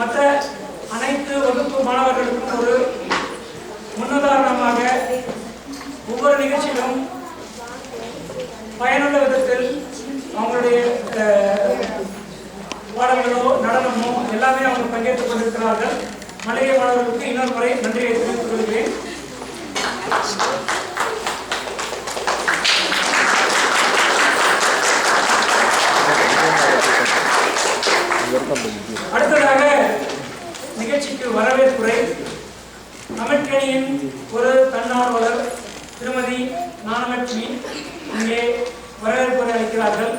மற்ற அனைத்து வகுப்பு மாணவர்களுக்கும் ஒரு முன்னுதாரணமாக ஒவ்வொரு நிகழ்ச்சியிலும் பயனுள்ள விதத்தில் அவங்களுடைய பாடல்களோ நடனமோ எல்லாமே அவங்க பங்கேற்றுக் கொண்டிருக்கிறார்கள். மளிகை மாணவர்களுக்கு இன்னொரு முறை நன்றியை தெரிவித்துக் கொள்கிறேன். அடுத்ததாக நிகழ்ச்சிக்கு வரவேற்புரை தமிழ்கேணியின் ஒரு தன்னார்வலர் திருமதி ஞானலட்சுமி இங்கே வரவேற்புரை அளிக்கிறார்கள்.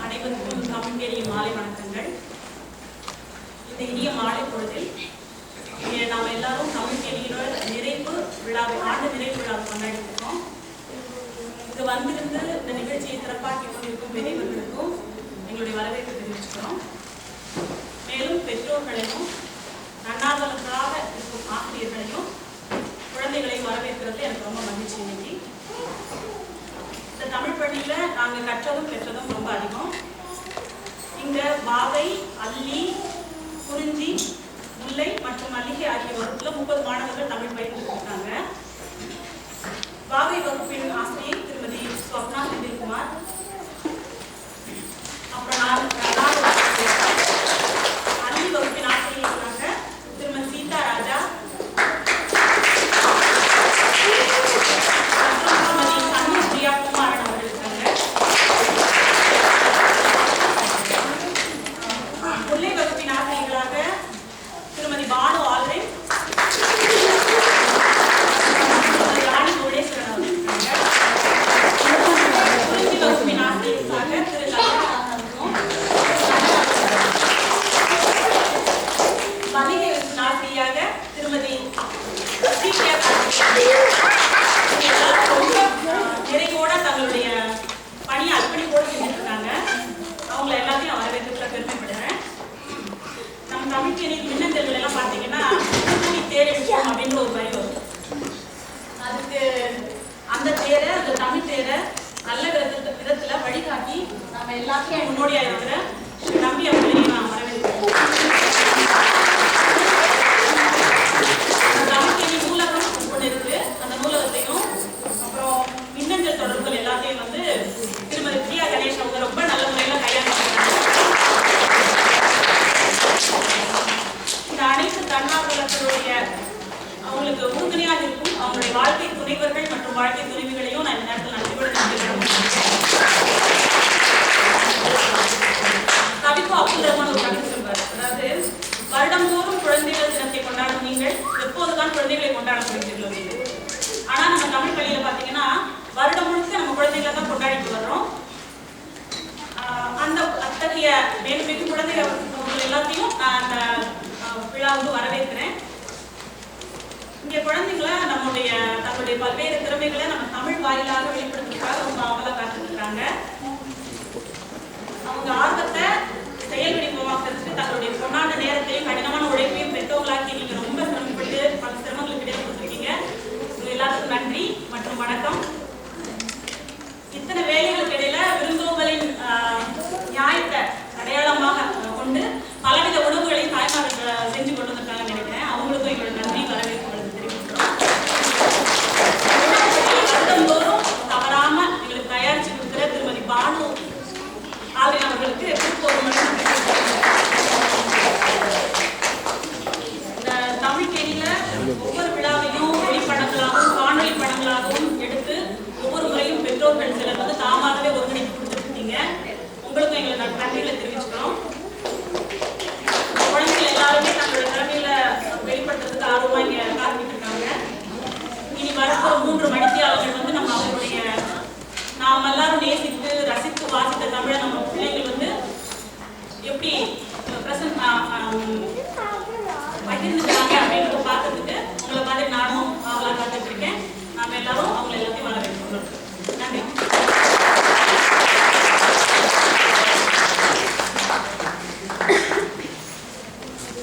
அனைவருக்கும் தமிழ்கேணியின் மாலை வணக்கங்கள். இந்த இனிய மாலை பொழுதில் நாம எல்லாரும் தமிழ்கேணியோட நிறைவு விழாவை ஆண்டு நிறைவு விழாவை கொண்டாடிட்டு இருக்கோம். இது வந்திருந்து இந்த நிகழ்ச்சியை சிறப்பாக்கி கொண்டிருக்கும் பெரியவர்களுக்கும் எங்களுடைய வரவேற்பு தெரிவிச்சுக்கிறோம். மேலும் பெற்றோர்களையும் தன்னார்வலர்களாக இருக்கும் ஆசிரியர்களையும் குழந்தைகளையும் வரவேற்கிறது எனக்கு ரொம்ப மகிழ்ச்சி. இன்னைக்கு இந்த தமிழ் பள்ளியில நாங்கள் கற்றதும் பெற்றதும் ரொம்ப அதிகம். இங்க வாகை, அல்லி, குறிஞ்சி, முல்லை மற்றும் மல்லிகை ஆகிய வகுப்புல 30 மாணவர்கள் தமிழ் பயின்று இருக்காங்க. வாகை வகுப்பின் ஆசிரியை திருமதி ஸ்வப்னா செந்தில்குமார், அப்புறம் அல்லி வகுப்பின் ஆசிரியர்களாக திருமதி சீதா ராஜா, திருமதி சன்னு பிரியா குமாரன் அவர்கள் இருக்காங்க. முல்லை வகுப்பின் ஆசிரியர்களாக திருமதி பானு ஆல்ரே, ராணி கோடேஸ்வரன் அவர்கள் இருக்காங்க. குறிஞ்சி வகுப்பின் ஆசிரியர்களாக திரு லலிதாவும், மல்லிகை வகுப்பின் ஆசிரியாக திருமதி நிறைவோட தங்களுடைய பணியை அர்ப்பணிப்போடு செஞ்சுட்டு இருக்காங்க. அவங்களை எல்லாத்தையும் வரவேற்கிறதுல பெருமைப்படுறேன். நம்ம தமிழ்கேணி மின்னஞ்சல்கள் எல்லாம் பார்த்தீங்கன்னா தேரடிச்சோம் அப்படின்ற ஒரு வரி வரும். அதுக்கு அந்த தேரை, அந்த தமிழ் தேரை நல்ல விதத்துல வழிகாட்டி நம்ம எல்லாத்தையும் முன்னோடியா இருக்கிற நம்பி அவர்களையும் நான் வரவேற்கிறேன். தமிழ்கேணி நூலகம் ஒன்று இருக்கு. அந்த நூலகத்தையும் அப்புறம் மின்னஞ்சல் தொடர்புகள் எல்லாத்தையும் வந்து திருமதி பிரியா கணேஷ் அவங்க ரொம்ப நல்ல முறையில கையாண்டாங்க. இந்த அனைத்து தன்னார்வலர்களுடைய அவங்களுக்கு உறுதுணையாக இருக்கும் அவங்களுடைய வாழ்க்கை துணைவர்கள் மற்றும் வாழ்க்கை துணைவிகளையும் நான் இந்த நேரத்தில் நன்றிபடுத்த கவிக்கோ அப்துல் ரஹ்மான் ஒரு கவிதை சொல்வார். அதாவது, வருடந்தோறும் குழந்தைகள் தினத்தை கொண்டாடும் நீங்கள் எப்போதுதான் குழந்தைகளை கொண்டாட முடியுங்களோ அப்படின்னு. ஆனா நம்ம தமிழ் பள்ளியில பாத்தீங்கன்னா வருடம் முழுக்க நம்ம குழந்தைகளை தான் கொண்டாடிட்டு வர்றோம். அந்த அத்தகைய மேலும் குழந்தைகள் எல்லாத்தையும் நான் அந்த விழாவுக்கு வரவேற்கிறேன். இங்க குழந்தைங்களை தங்களுடைய பல்வேறு திறமைகளை நம்ம தமிழ் வாயிலாக வெளிப்படுத்துறதுக்காக ரொம்ப ஆவலா காத்துட்டு இருக்காங்க. அவங்க ஆர்வத்தை செயல் வடிவமாக்குறதுக்கு தங்களுடைய பொன்னான நேரத்தையும் கடினமான உழைப்பையும் பெற்றவங்களாக்கி நீங்க ரொம்ப சிரமப்பட்டு பல சிரமங்களுக்கு இடையே கொடுத்துருக்கீங்க. எல்லாத்துக்கும் நன்றி மற்றும் வணக்கம். இத்தனை வேலைகளுக்கு இடையில விருந்தோம்பலின் நியாயத்தை அடையாளமாக கொண்டு பலவித உணவுகளை தாய்மார்கள் செஞ்சு கொண்டு வந்திருக்காங்கன்னு நினைக்கிறேன். அவங்களுக்கும் எங்களோட நன்றி வரவேற்புகளை தெரிவிக்கிறோம். வருடந்தோறும் தவறாம எங்களுக்கு தயாரிச்சு கொடுக்குற திருமதி பானு ஆல்ரே அவர்களுக்கு ஒரு மணி இந்த தமிழ்கேணியில ஒவ்வொரு விழாவையும் ஒளிப்படங்களாகவும் காணொலி படங்களாகவும் எடுத்து ஒவ்வொரு முறையும் பெற்றோர்கள் சிலர் வந்து தாமாகவே ஒருங்கிணைப்பு கொடுத்துருக்கீங்க. உங்களுக்கும் எங்களை நன்றிகளை தெரிவிச்சுக்கிறோம். குழந்தைகள் எல்லாருமே தங்களோட திறமையில வெளிப்படுத்துறதுக்கு ஆர்வமா இங்க காத்துக்கிட்டு இருக்காங்க. இனி வரப்போற 3 மணித்தியாளர்கள் வந்து நம்ம அவங்களுடைய நாம் எல்லாரும் நேசித்து ரசித்து வாசித்த தமிழை நம்ம பிள்ளைகள் வந்து எப்படி பகிர்ந்து